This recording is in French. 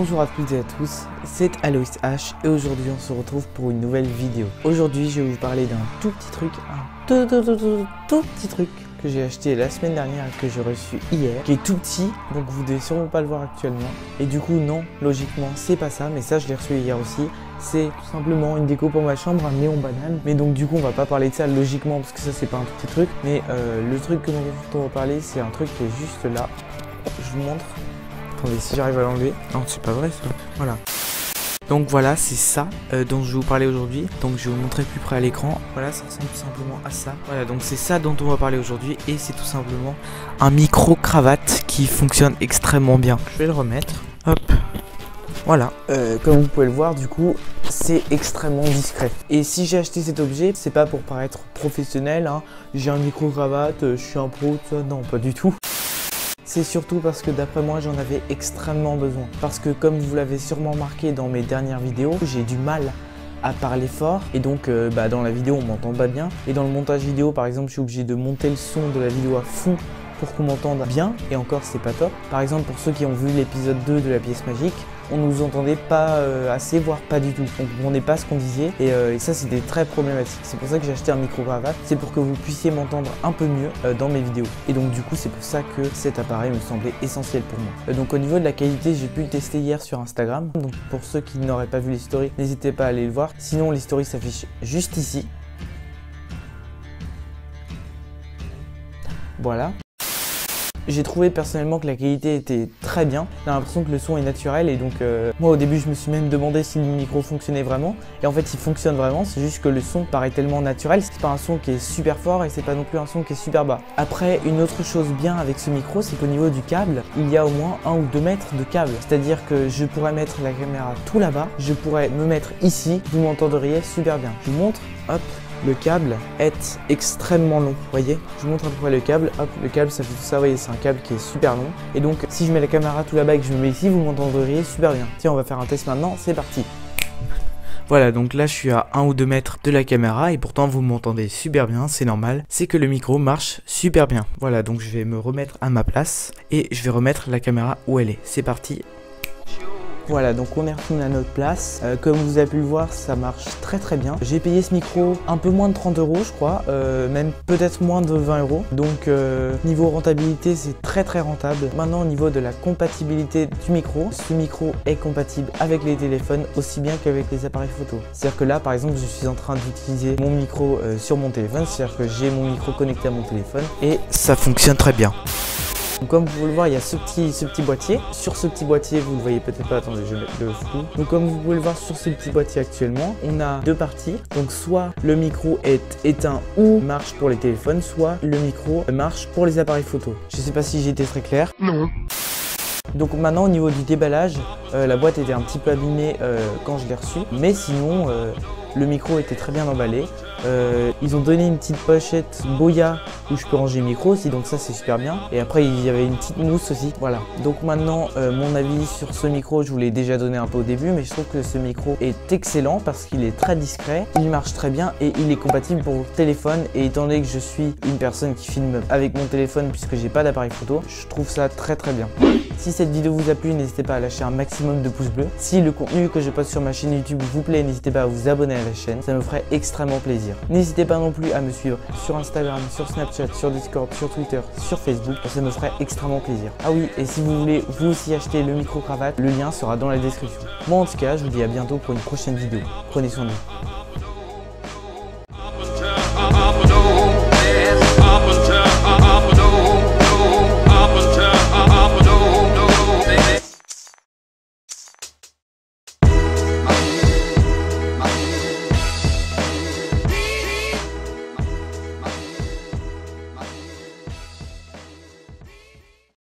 Bonjour à toutes et à tous, c'est Alois H et aujourd'hui on se retrouve pour une nouvelle vidéo. Aujourd'hui je vais vous parler d'un tout petit truc, tout petit truc que j'ai acheté la semaine dernière et que j'ai reçu hier, qui est tout petit, donc vous devez sûrement pas le voir actuellement. Et du coup non, logiquement c'est pas ça, mais ça je l'ai reçu hier aussi. C'est tout simplement une déco pour ma chambre, un néon banane. Mais donc du coup on va pas parler de ça logiquement parce que ça c'est pas un tout petit truc. Mais le truc dont on va parler c'est un truc qui est juste là. Je vous montre. Attendez, si j'arrive à l'enlever. Non, c'est pas vrai ça. Voilà. Donc voilà, c'est ça dont je vais vous parler aujourd'hui. Donc je vais vous montrer plus près à l'écran. Voilà, ça ressemble tout simplement à ça. Voilà, donc c'est ça dont on va parler aujourd'hui. Et c'est tout simplement un micro-cravate qui fonctionne extrêmement bien. Je vais le remettre. Hop. Voilà. Comme vous pouvez le voir, du coup, c'est extrêmement discret. Et si j'ai acheté cet objet, c'est pas pour paraître professionnel. Hein. J'ai un micro-cravate, je suis un pro, tout ça. Non, pas du tout. C'est surtout parce que d'après moi j'en avais extrêmement besoin. Parce que comme vous l'avez sûrement remarqué dans mes dernières vidéos, j'ai du mal à parler fort et donc dans la vidéo on m'entend pas bien. Et dans le montage vidéo par exemple je suis obligé de monter le son de la vidéo à fond pour qu'on m'entende bien et encore c'est pas top. Par exemple pour ceux qui ont vu l'épisode 2 de la pièce magique, on nous entendait pas assez, voire pas du tout. On comprenait pas ce qu'on disait et ça c'était très problématique. C'est pour ça que j'ai acheté un micro-cravate, c'est pour que vous puissiez m'entendre un peu mieux dans mes vidéos. Et donc du coup c'est pour ça que cet appareil me semblait essentiel pour moi. Donc au niveau de la qualité, j'ai pu le tester hier sur Instagram. Donc pour ceux qui n'auraient pas vu les stories, n'hésitez pas à aller le voir. Sinon les stories s'affichent juste ici. Voilà. J'ai trouvé personnellement que la qualité était très bien. J'ai l'impression que le son est naturel et donc moi au début je me suis même demandé si le micro fonctionnait vraiment. Et en fait il fonctionne vraiment, c'est juste que le son paraît tellement naturel. C'est pas un son qui est super fort et c'est pas non plus un son qui est super bas. Après une autre chose bien avec ce micro, c'est qu'au niveau du câble, il y a au moins 1 ou 2 mètres de câble. C'est-à-dire que je pourrais mettre la caméra tout là-bas, je pourrais me mettre ici, vous m'entendriez super bien. Je vous montre, hop. Le câble est extrêmement long, vous voyez. Je vous montre à peu près le câble, hop, le câble ça fait tout ça, vous voyez, c'est un câble qui est super long. Et donc si je mets la caméra tout là-bas et que je me mets ici, vous m'entendriez super bien. Tiens, on va faire un test maintenant, c'est parti. Voilà, donc là je suis à 1 ou 2 mètres de la caméra et pourtant vous m'entendez super bien, c'est normal. C'est que le micro marche super bien. Voilà, donc je vais me remettre à ma place et je vais remettre la caméra où elle est. C'est parti. Voilà, donc on est retourné à notre place. Comme vous avez pu le voir, ça marche très bien. J'ai payé ce micro un peu moins de 30 € je crois, même peut-être moins de 20 €. Donc niveau rentabilité, c'est très rentable. Maintenant au niveau de la compatibilité du micro, ce micro est compatible avec les téléphones aussi bien qu'avec les appareils photo. C'est-à-dire que là par exemple, je suis en train d'utiliser mon micro sur mon téléphone, c'est-à-dire que j'ai mon micro connecté à mon téléphone et ça fonctionne très bien. Donc comme vous pouvez le voir, il y a ce petit boîtier. Sur ce petit boîtier, vous ne le voyez peut-être pas, attendez, je vais mettre le flou. Donc comme vous pouvez le voir sur ce petit boîtier actuellement, on a deux parties. Donc soit le micro est éteint ou marche pour les téléphones, soit le micro marche pour les appareils photo. Je ne sais pas si j'ai été très clair. Non. Donc maintenant au niveau du déballage, la boîte était un petit peu abîmée quand je l'ai reçue. Mais sinon, le micro était très bien emballé. Ils ont donné une petite pochette Boya où je peux ranger le micro aussi, donc ça c'est super bien. Et après il y avait une petite mousse aussi. Voilà. Donc maintenant mon avis sur ce micro, je vous l'ai déjà donné un peu au début, mais je trouve que ce micro est excellent parce qu'il est très discret, il marche très bien et il est compatible pour téléphone. Et étant donné que je suis une personne qui filme avec mon téléphone puisque j'ai pas d'appareil photo, je trouve ça très bien. Si cette vidéo vous a plu, n'hésitez pas à lâcher un maximum de pouces bleus. Si le contenu que je poste sur ma chaîne YouTube vous plaît, n'hésitez pas à vous abonner à la chaîne, ça me ferait extrêmement plaisir. N'hésitez pas non plus à me suivre sur Instagram, sur Snapchat, sur Discord, sur Twitter, sur Facebook, ça me ferait extrêmement plaisir. Ah oui, et si vous voulez vous aussi acheter le micro-cravate, le lien sera dans la description. Moi en tout cas, je vous dis à bientôt pour une prochaine vidéo. Prenez soin de vous.